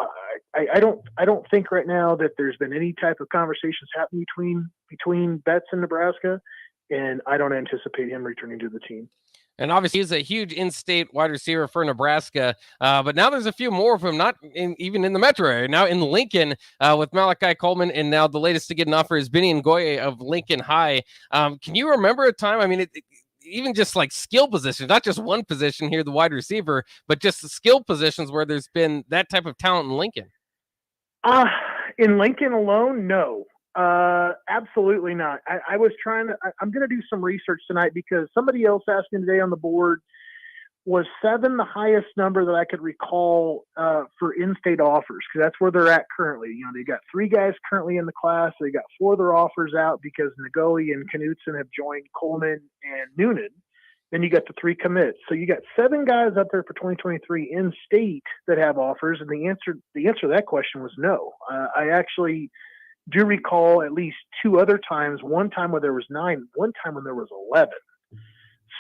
I don't think right now that there's been any type of conversations happening between Betts and Nebraska, and I don't anticipate him returning to the team. And obviously, he's a huge in-state wide receiver for Nebraska. But now there's a few more of them, not even in the metro area. Now in Lincoln with Malachi Coleman, and now the latest to get an offer is Benny Ngoye of Lincoln High. Can you remember a time? I mean, even just like skill positions, not just one position here, the wide receiver, but just the skill positions where there's been that type of talent in Lincoln? In Lincoln alone, no. Absolutely not. I'm going to do some research tonight because somebody else asked me today on the board, was 7 the highest number that I could recall for in-state offers? Because that's where they're at currently. You know, they got 3 guys currently in the class. They got 4 of their offers out because Ngoye and Knutson have joined Coleman and Noonan. Then you got the 3 commits. So you got 7 guys out there for 2023 in state that have offers. And the answer to that question was no. I actually do recall at least 2 other times, one time where there was 9, one time when there was 11.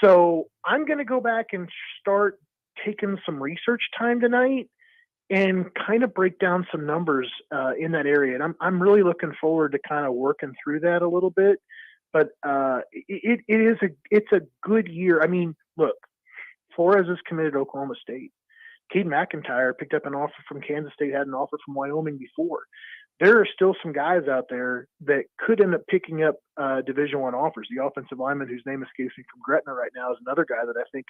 So I'm going to go back and start taking some research time tonight and kind of break down some numbers in that area. And I'm really looking forward to kind of working through that a little bit. But it's a good year. I mean, look, Flores is committed to Oklahoma State. Cade McIntyre picked up an offer from Kansas State, had an offer from Wyoming before. There are still some guys out there that could end up picking up Division I offers. The offensive lineman whose name escapes me from Gretna right now is another guy that I think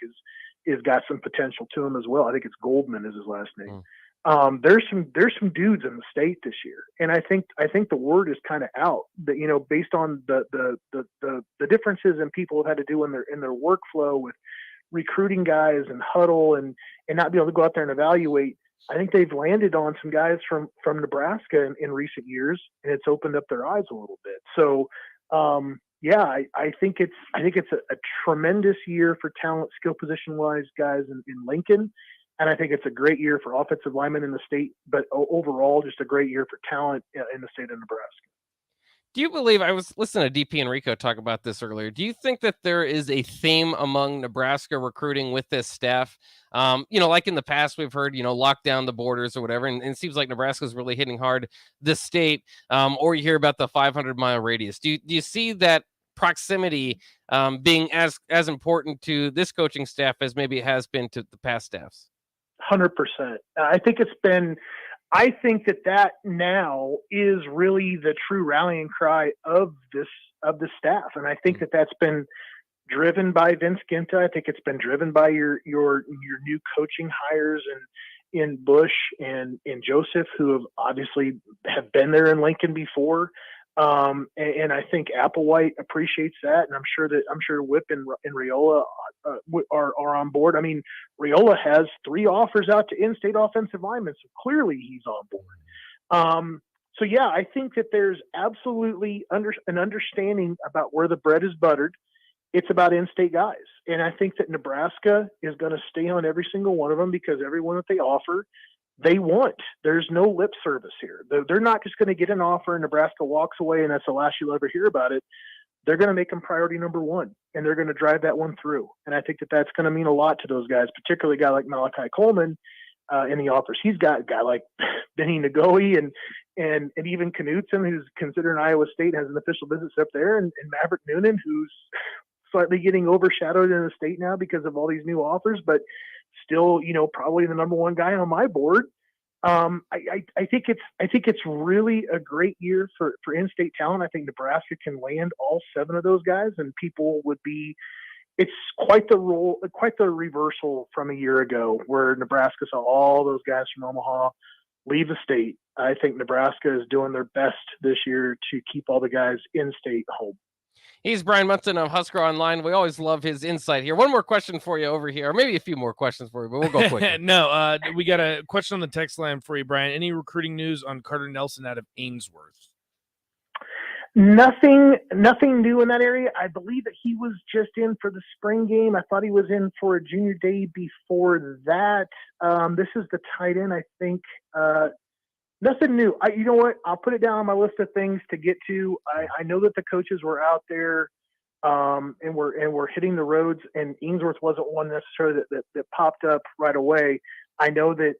is got some potential to him as well. I think it's Goldman is his last name. There's some dudes in the state this year, and I think the word is kind of out that, you know, based on the differences in people have had to do in their workflow with recruiting guys and huddle and not be able to go out there and evaluate. I think they've landed on some guys from Nebraska in recent years, and it's opened up their eyes a little bit. So, I think it's a tremendous year for talent, skill position wise guys in Lincoln, and I think it's a great year for offensive linemen in the state. But overall, just a great year for talent in the state of Nebraska. Do you believe, I was listening to DP Enrico talk about this earlier, do you think that there is a theme among Nebraska recruiting with this staff? Like in the past, we've heard, lock down the borders or whatever, and it seems like Nebraska's really hitting hard this state, or you hear about the 500-mile radius. Do you see that proximity being as important to this coaching staff as maybe it has been to the past staffs? 100%. I think that now is really the true rallying cry of the staff, and I think that's been driven by Vince Ginta. I think it's been driven by your new coaching hires in Bush and in Joseph, who have obviously have been there in Lincoln before. And I think Applewhite appreciates that, and I'm sure Whip and Raiola are on board. I mean, Raiola has 3 offers out to in-state offensive linemen, so clearly he's on board. I think that there's absolutely an understanding about where the bread is buttered. It's about in-state guys, and I think that Nebraska is going to stay on every single one of them because everyone that they offer, they want. There's no lip service here. They're not just going to get an offer and Nebraska walks away and that's the last you'll ever hear about it. They're going to make them priority number 1, and they're going to drive that one through. And I think that that's going to mean a lot to those guys, particularly a guy like Malachi Coleman in the offers. He's got a guy like Benny Ngoye and even Knutson, who's considered Iowa State, has an official visit up there, and Maverick Noonan, who's slightly getting overshadowed in the state now because of all these new offers, but still, probably the number 1 guy on my board. I think it's really a great year for in-state talent. I think Nebraska can land all 7 of those guys, and people would be. It's quite the reversal from a year ago, where Nebraska saw all those guys from Omaha leave the state. I think Nebraska is doing their best this year to keep all the guys in-state home. He's Brian Munson of Husker Online. We always love his insight here. One more question for you over here, or maybe a few more questions for you, but we'll go quick. No, we got a question on the text line for you, Brian. Any recruiting news on Carter Nelson out of Ainsworth? Nothing new in that area. I believe that he was just in for the spring game. I thought he was in for a junior day before that. This is the tight end, I think. Nothing new. You know what? I'll put it down on my list of things to get to. I know that the coaches were out there and we're hitting the roads. And Ainsworth wasn't one necessarily that popped up right away. I know that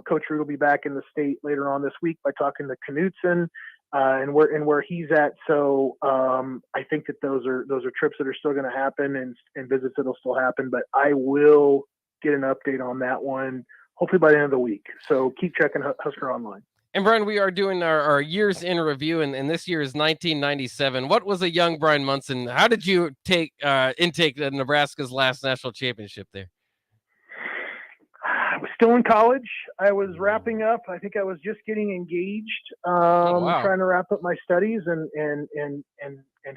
Coach Root will be back in the state later on this week by talking to Knutson and where he's at. So I think that those are trips that are still going to happen and visits that'll still happen. But I will get an update on that one hopefully by the end of the week. So keep checking Husker Online. And Brian, we are doing our years in review, and this year is 1997. What was a young Brian Munson? How did you intake Nebraska's last national championship there? I was still in college. I was wrapping up. I think I was just getting engaged, trying to wrap up my studies and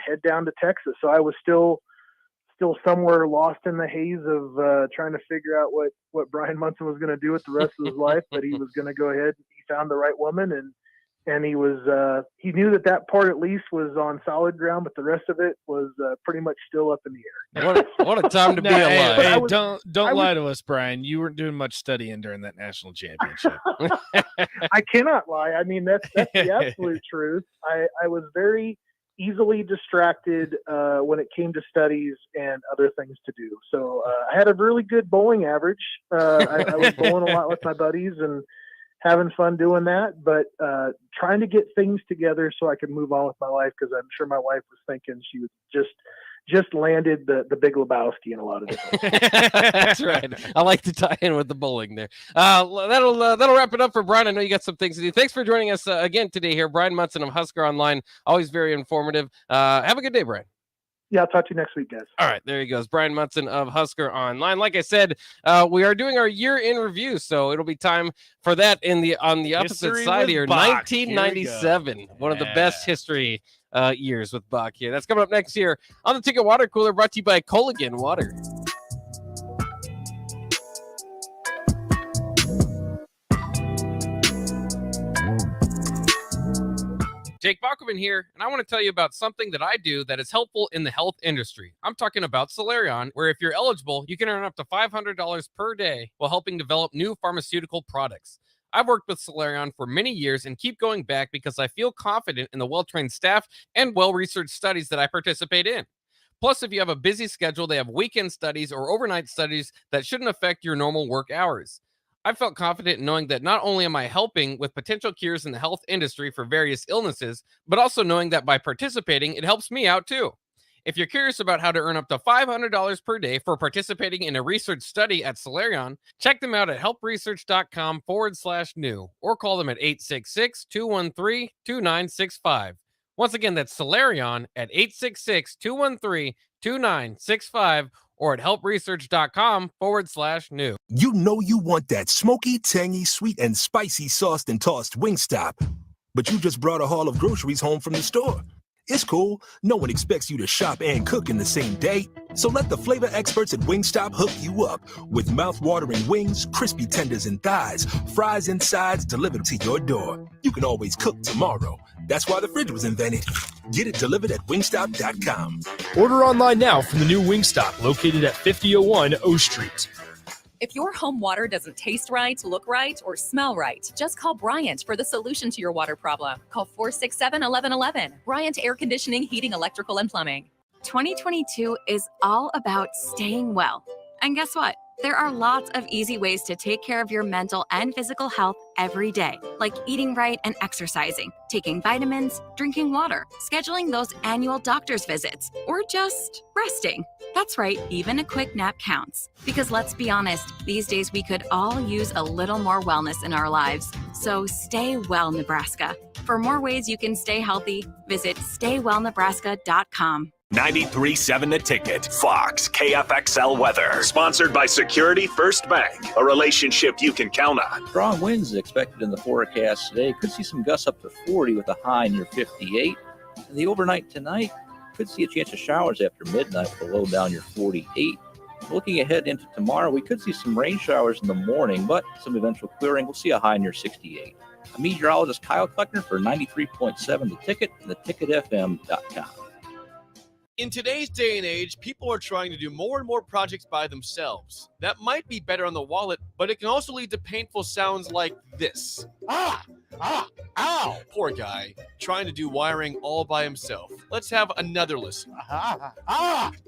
head down to Texas. So I was still somewhere lost in the haze of trying to figure out what Brian Munson was going to do with the rest of his life. But he was going to go ahead. He found the right woman, and he was he knew that part at least was on solid ground, but the rest of it was pretty much still up in the air. What a time to be alive! Hey, don't lie to us, Brian. You weren't doing much studying during that national championship. I cannot lie. I mean, that's the absolute truth. I was very easily distracted when it came to studies and other things to do. So I had a really good bowling average. I was bowling a lot with my buddies and having fun doing that, but trying to get things together so I could move on with my life, because I'm sure my wife was thinking she was just landed the Big Lebowski in a lot of different ways. That's right. I like to tie in with the bowling there. That'll wrap it up for Brian. I know you got some things to do. Thanks for joining us again today here. Brian Munson of Husker Online. Always very informative. Have a good day, Brian. Yeah, I'll talk to you next week, guys. All right, there he goes. Brian Munson of Husker Online. Like I said, we are doing our year in review, so it'll be time for that on the opposite History side with here. Bach. 1997, one of the best history years with Bach here. That's coming up next year on the Ticket Water Cooler, brought to you by Culligan Water. Jake Bachman here, and I want to tell you about something that I do that is helpful in the health industry. I'm talking about Solarion, where if you're eligible, you can earn up to $500 per day while helping develop new pharmaceutical products. I've worked with Solarion for many years and keep going back because I feel confident in the well-trained staff and well-researched studies that I participate in. Plus, if you have a busy schedule, they have weekend studies or overnight studies that shouldn't affect your normal work hours. I felt confident in knowing that not only am I helping with potential cures in the health industry for various illnesses, but also knowing that by participating, it helps me out too. If you're curious about how to earn up to $500 per day for participating in a research study at Solarion, check them out at helpresearch.com/new or call them at 866-213-2965. Once again, that's Solarion at 866-213-2965 or at helpresearch.com/new. You know you want that smoky, tangy, sweet, and spicy sauced and tossed Wingstop, but you just brought a haul of groceries home from the store. It's cool. No one expects you to shop and cook in the same day. So let the flavor experts at Wingstop hook you up with mouth-watering wings, crispy tenders and thighs, fries and sides delivered to your door. You can always cook tomorrow. That's why the fridge was invented. Get it delivered at wingstop.com. Order online now from the new Wingstop located at 5001 O Street. If your home water doesn't taste right, look right, or smell right, just call Bryant for the solution to your water problem. Call 467-1111. Bryant Air Conditioning, Heating, Electrical, and Plumbing. 2022 is all about staying well. And guess what? There are lots of easy ways to take care of your mental and physical health every day, like eating right and exercising, taking vitamins, drinking water, scheduling those annual doctor's visits, or just resting. That's right, even a quick nap counts. Because let's be honest, these days we could all use a little more wellness in our lives. So stay well, Nebraska. For more ways you can stay healthy, visit staywellnebraska.com. 93.7 The Ticket. Fox KFXL weather. Sponsored by Security First Bank. A relationship you can count on. Strong winds expected in the forecast today. Could see some gusts up to 40 with a high near 58. And the overnight tonight, could see a chance of showers after midnight with a low down near 48. Looking ahead into tomorrow, we could see some rain showers in the morning, but some eventual clearing. We'll see a high near 68. I'm meteorologist Kyle Kleckner for 93.7 The Ticket and theticketfm.com. In today's day and age, people are trying to do more and more projects by themselves. That might be better on the wallet, but it can also lead to painful sounds like this. Ow! Poor guy, trying to do wiring all by himself. Let's have another listen.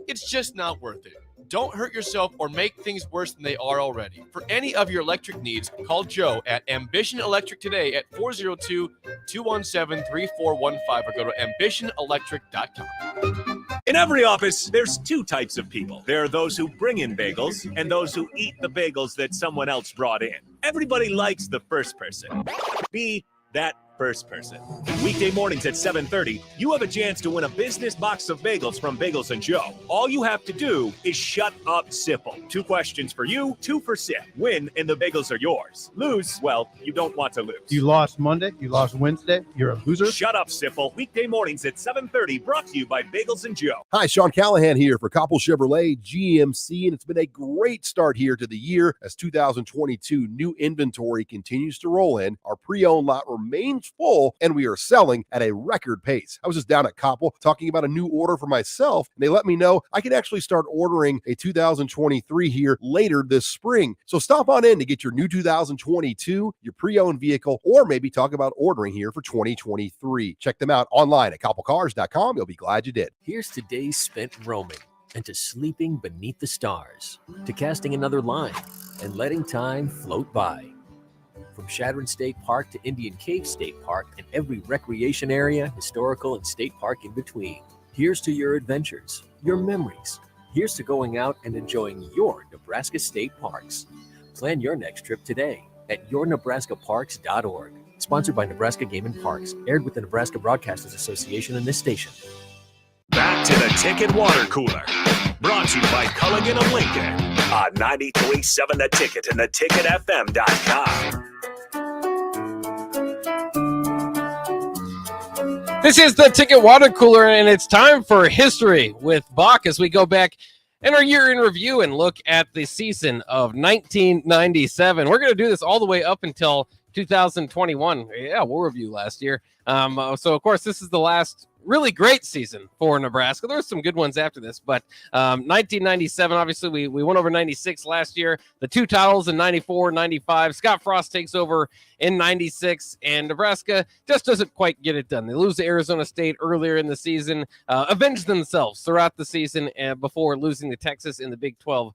It's just not worth it. Don't hurt yourself or make things worse than they are already. For any of your electric needs, call Joe at Ambition Electric today at 402-217-3415 or go to ambitionelectric.com. In every office, there's two types of people. There are those who bring in bagels and those who eat the bagels that someone else brought in. Everybody likes the first person. Be that first person. Weekday mornings at 7:30, you have a chance to win a business box of bagels from Bagels & Joe. All you have to do is shut up, Sipple. 2 questions for you, 2 for Sip. Win, and the bagels are yours. Lose, well, you don't want to lose. You lost Monday, you lost Wednesday, you're a loser. Shut up, Sipple. Weekday mornings at 7:30, brought to you by Bagels & Joe. Hi, Sean Callahan here for Koppel Chevrolet GMC, and it's been a great start here to the year as 2022 new inventory continues to roll in. Our pre-owned lot remains full, and we are selling at a record pace. I was just down at Koppel talking about a new order for myself, and they let me know I can actually start ordering a 2023 here later this spring. So stop on in to get your new 2022, your pre-owned vehicle, or maybe talk about ordering here for 2023. Check them out online at koppelcars.com. You'll be glad you did. Here's to days spent roaming, and to sleeping beneath the stars, to casting another line and letting time float by. From Shadron State Park to Indian Cave State Park and every recreation area, historical and state park in between. Here's to your adventures, your memories. Here's to going out and enjoying your Nebraska state parks. Plan your next trip today at yournebraskaparks.org. Sponsored by Nebraska Game and Parks. Aired with the Nebraska Broadcasters Association and this station. Back to the Ticket Water Cooler. Brought to you by Culligan of Lincoln on 93.7 The Ticket and theticketfm.com. This is the Ticket Water Cooler, and it's time for history with Bach as we go back in our year in review and look at the season of 1997. We're going to do this all the way up until 2021. Yeah, we'll review last year. So, of course, this is the last really great season for Nebraska. There were some good ones after this, but 1997, obviously, we went over 96 last year. The 2 titles in 94, 95. Scott Frost takes over in 96, and Nebraska just doesn't quite get it done. They lose to Arizona State earlier in the season, avenge themselves throughout the season before losing to Texas in the Big 12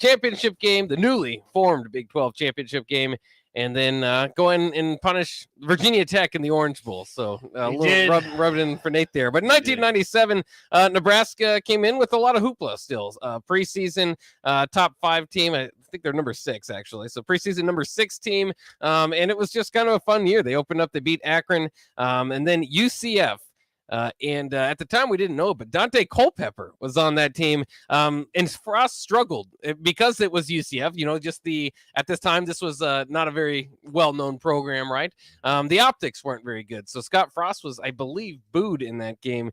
championship game, the newly formed Big 12 championship game, and then go in and punish Virginia Tech in the Orange Bowl. So a little rub it in for Nate there. But in 1997, Nebraska came in with a lot of hoopla still. Preseason top 5 team. I think they're number 6, actually. So preseason number 6 team. And it was just kind of a fun year. They opened up, they beat Akron, and then UCF. And at the time we didn't know, but Dante Culpepper was on that team. And Frost struggled because it was UCF, at this time, this was not a very well-known program, right? The optics weren't very good. So Scott Frost was, I believe, booed in that game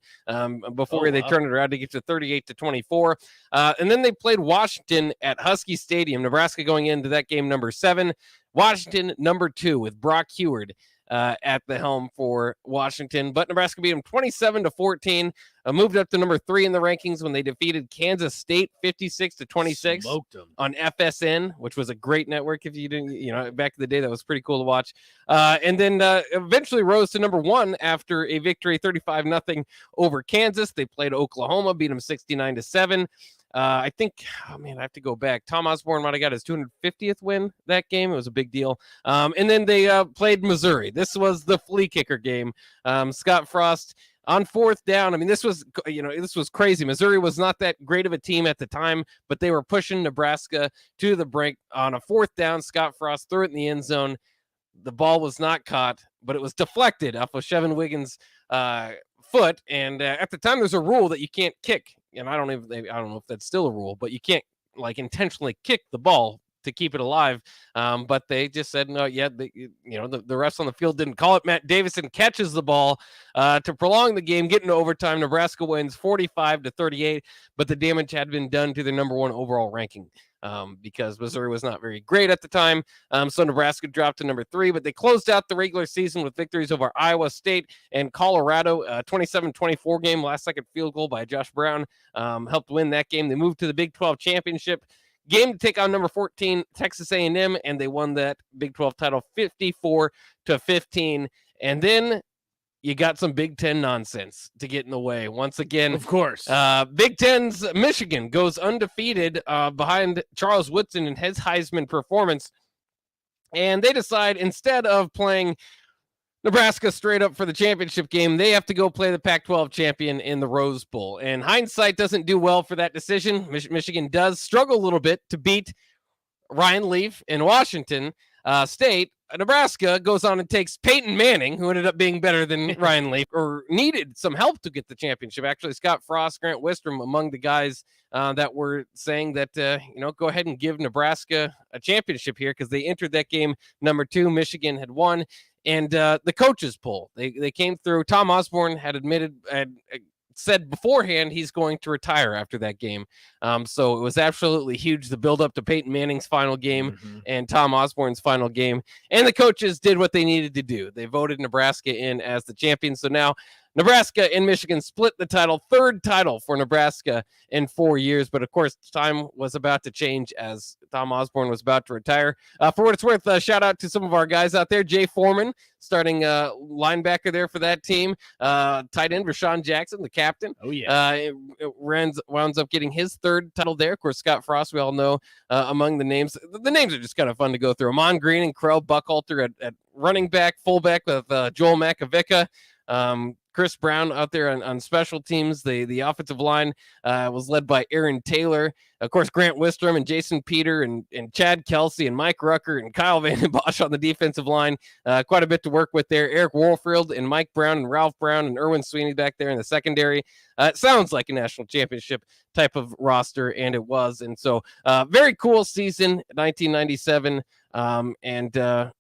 before they turned it around to get to 38-24. And then they played Washington at Husky Stadium, Nebraska going into that game number 7, Washington number 2 with Brock Heward at the helm for Washington, but Nebraska beat them 27-14, moved up to number 3 in the rankings when they defeated Kansas State 56-26 on FSN, which was a great network. If you didn't, back in the day, that was pretty cool to watch. And then eventually rose to number 1 after a victory 35-0 over Kansas. They played Oklahoma, beat them 69-7. I think, I have to go back. Tom Osborne might have got his 250th win that game. It was a big deal. And then they played Missouri. This was the flea kicker game. Scott Frost on 4th down. This was crazy. Missouri was not that great of a team at the time, but they were pushing Nebraska to the brink on a 4th down. Scott Frost threw it in the end zone. The ball was not caught, but it was deflected off of Chevin Wiggins' foot. And at the time, there's a rule that you can't kick. And I don't know if that's still a rule, but you can't intentionally kick the ball to keep it alive. But they just said, no, the refs on the field didn't call it. Matt Davison catches the ball to prolong the game, get into overtime. Nebraska wins 45-38, but the damage had been done to the number 1 overall ranking. because Missouri was not very great at the time. So Nebraska dropped to number 3, but they closed out the regular season with victories over Iowa State and Colorado. 27-24 game, last second field goal by Josh Brown helped win that game. They moved to the Big 12 championship game to take on number 14 Texas A&M, and they won that Big 12 title 54-15. And then you got some Big Ten nonsense to get in the way. Once again, Of course. Big Ten's Michigan goes undefeated behind Charles Woodson in his Heisman performance. And they decide, instead of playing Nebraska straight up for the championship game, they have to go play the Pac-12 champion in the Rose Bowl. And hindsight doesn't do well for that decision. Michigan does struggle a little bit to beat Ryan Leaf in Washington State. Nebraska goes on and takes Peyton Manning, who ended up being better than Ryan Leaf, or needed some help to get the championship. Actually, Scott Frost, Grant Wistrom, among the guys that were saying that, go ahead and give Nebraska a championship here, because they entered that game number 2. Michigan had won. And the coaches poll, they came through. Tom Osborne had said beforehand he's going to retire after that game. So it was absolutely huge, the build up to Peyton Manning's final game and Tom Osborne's final game. And the coaches did what they needed to do. They voted Nebraska in as the champion. So now Nebraska and Michigan split the title, 3rd title for Nebraska in 4 years. But of course, time was about to change as Tom Osborne was about to retire. For what it's worth, shout out to some of our guys out there. Jay Foreman, starting linebacker there for that team. Tight end Rashawn Jackson, the captain. Oh, yeah. Wounds up getting his 3rd title there. Of course, Scott Frost, we all know among the names. The names are just kind of fun to go through. Amon Green and Krell Buckhalter at running back, fullback with Joel Makovica. Chris Brown out there on special teams. The offensive line was led by Aaron Taylor. Of course, Grant Wistrom and Jason Peter and Chad Kelsey and Mike Rucker and Kyle Van Bosch on the defensive line. Quite a bit to work with there. Eric Warfield and Mike Brown and Ralph Brown and Erwin Sweeney back there in the secondary. It sounds like a national championship type of roster, and it was. And so very cool season, 1997. And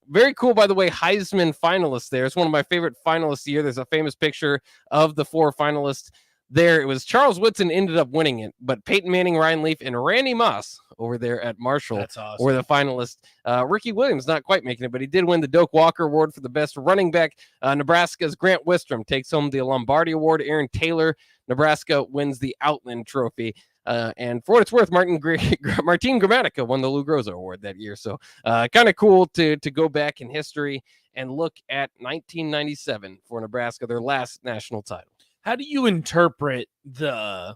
very cool, by the way, Heisman finalists there. It's one of my favorite finalists of the year. There's a famous picture of the 4 finalists there. It was Charles Woodson ended up winning it, but Peyton Manning, Ryan Leaf, and Randy Moss over there at Marshall awesome. were the finalists. Ricky Williams not quite making it, but he did win the Doak Walker Award for the best running back. Nebraska's Grant Wistrom takes home the Lombardi Award. Aaron Taylor, Nebraska, wins the Outland Trophy. And for what it's worth, Martin Gramatica won the Lou Groza Award that year. So kind of cool to go back in history and look at 1997 for Nebraska, their last national title. How do you interpret the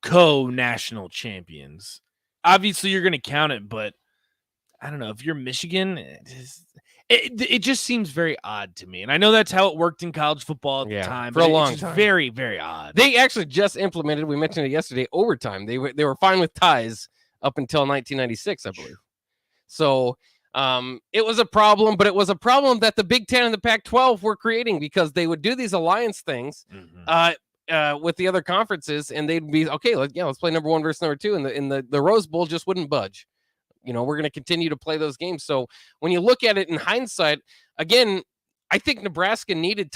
co-national champions? Obviously, you're going to count it, but I don't know. If you're Michigan, it just seems very odd to me. And I know that's how it worked in college football at the time. For a long time. Very, very odd. They actually just implemented, we mentioned it yesterday, overtime. They were fine with ties up until 1996, I believe. So it was a problem, but it was a problem that the Big Ten and the Pac-12 were creating, because they would do these alliance things with the other conferences, and they'd be, okay, let's play number 1 versus number 2, and the Rose Bowl just wouldn't budge. We're going to continue to play those games. So when you look at it in hindsight, again, I think Nebraska needed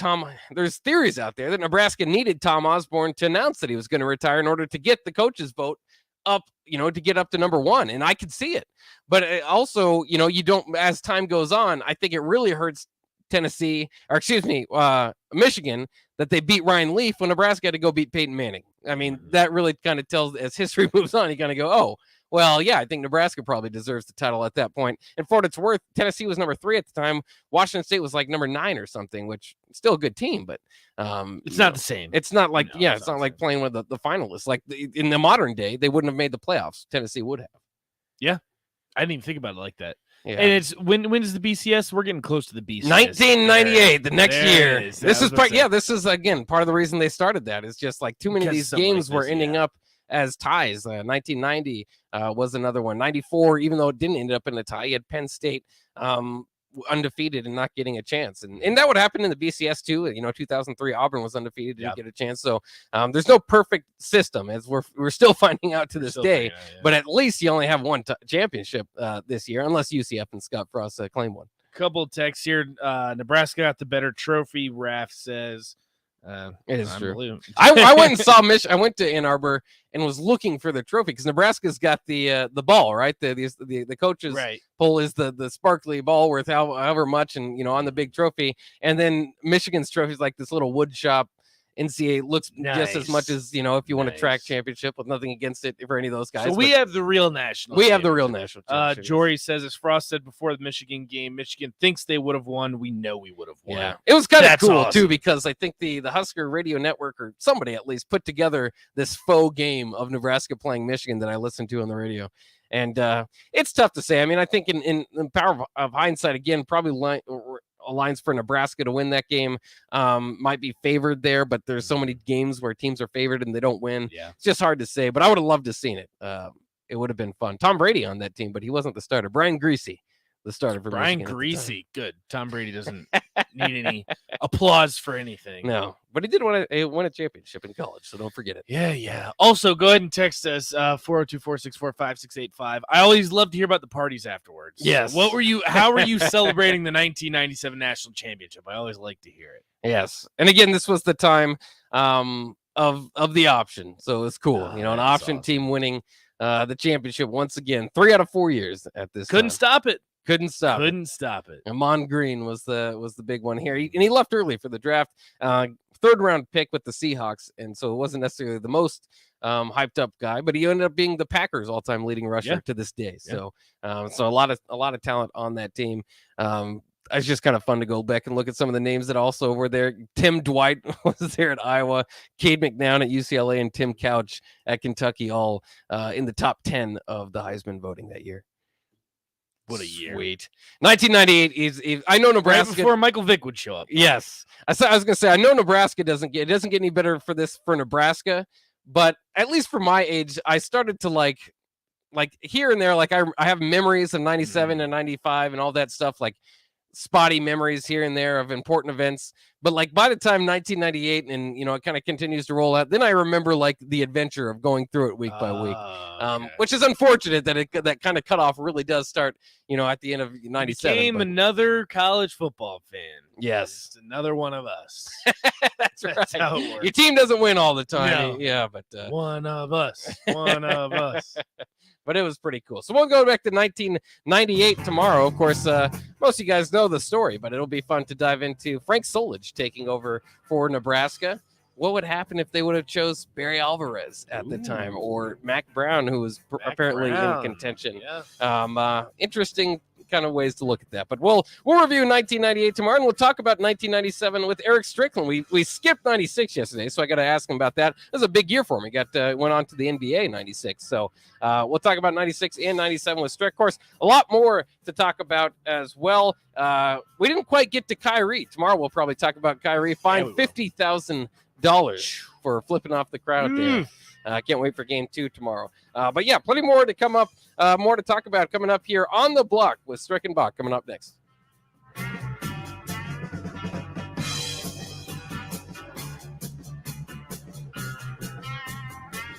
there's theories out there that Nebraska needed Tom Osborne to announce that he was going to retire in order to get the coaches vote up, to get up to number 1. And I could see it. But also, you don't, as time goes on, I think it really hurts Michigan, that they beat Ryan Leaf when Nebraska had to go beat Peyton Manning. I mean, that really kind of tells, as history moves on, you kind of go, oh, well, yeah, I think Nebraska probably deserves the title at that point. And for what it's worth, Tennessee was number 3 at the time. Washington State was like number 9 or something, which is still a good team, but it's not the same. It's not like, it's not like playing with the finalists. Like in the modern day, they wouldn't have made the playoffs. Tennessee would have. Yeah. I didn't even think about it like that. Yeah. And it's when is the BCS? We're getting close to the BCS. 1998, the next year. This is again part of the reason they started that. Is just like too many of these games were ending up as ties. 1990 was another one. 94, even though it didn't end up in a tie, you had Penn State undefeated and not getting a chance. And that would happen in the BCS too. 2003 Auburn was undefeated, didn't get a chance. So there's no perfect system, as we're still finding out to this day. But at least you only have one championship this year, unless UCF and Scott Frost claim one. Couple texts here. Nebraska got the better trophy, Raf says. It is true. Unbelievable. I went and saw I went to Ann Arbor and was looking for the trophy because Nebraska's got the ball, right? The coach's pull is the sparkly ball worth however much, and on the big trophy, and then Michigan's trophy is like this little wood shop. NCAA looks just as much as if you want a track championship, with nothing against it for any of those guys. So we have the real national. We have the real national. Jory says, as Frost said before the Michigan game, Michigan thinks they would have won. We know we would have won. Yeah, it was kind of cool awesome. too, because I think the Husker Radio Network, or somebody at least, put together this faux game of Nebraska playing Michigan that I listened to on the radio. And it's tough to say. I mean, I think in the power of hindsight, again, probably aligns for Nebraska to win that game. Might be favored there, but there's so many games where teams are favored and they don't win. Yeah. It's just hard to say, but I would have loved to have seen it. It would have been fun. Tom Brady on that team, but he wasn't the starter. Brian Greasy, the starter for Brian Michigan. Greasy, good. Tom Brady doesn't need any applause for anything. No, but he did win a championship in college, so don't forget it. Yeah. Also, go ahead and text us 402-464-5685. I always love to hear about the parties afterwards. Yes. How were you celebrating the 1997 national championship? I always like to hear it. Yes. And again, this was the time of the option. So it's cool. An option team winning the championship once again, 3 out of 4 years at this Couldn't time. stop it. Couldn't stop it. Amon Green was the big one here. He left early for the draft. Third round pick with the Seahawks, and so it wasn't necessarily the most hyped up guy, but he ended up being the Packers all-time leading rusher to this day. So so a lot of talent on that team. It's just kind of fun to go back and look at some of the names that also were there. Tim Dwight was there at Iowa, Cade McNown at UCLA, and Tim Couch at Kentucky, all in the top 10 of the Heisman voting that year. What a year. Sweet. 1998 is I know Nebraska. Right before Michael Vick would show up. Yes. I was going to say, I know Nebraska doesn't get any better for Nebraska, but at least for my age, I started to like here and there, like I have memories of 97 and 95 and all that stuff, like spotty memories here and there of important events. But like by the time 1998 and it kind of continues to roll out, then I remember like the adventure of going through it week by week, which is unfortunate that that kind of cutoff really does start at the end of 97. Became another college football fan. Yes, it's another one of us. That's right. How it works. Your team doesn't win all the time. No. Yeah, but one of us. One of us. But it was pretty cool. So we'll go back to 1998 tomorrow. Of course, most of you guys know the story, but it'll be fun to dive into Frank Solich taking over for Nebraska. What would happen if they would have chose Barry Alvarez at the time, or Mac Brown, who was apparently in contention? Yeah. Interesting kind of ways to look at that. But we'll review 1998 tomorrow, and we'll talk about 1997 with Eric Strickland. We skipped 96 yesterday, so I got to ask him about that. It was a big year for him. He went on to the NBA 96. So we'll talk about 96 and 97 with Strick. Of course, a lot more to talk about as well. We didn't quite get to Kyrie. Tomorrow we'll probably talk about Kyrie. Fined $50,000 for flipping off the crowd there. Can't wait for game 2 tomorrow. But yeah, plenty more to come up, more to talk about coming up here on the block with Strick and Bach coming up next.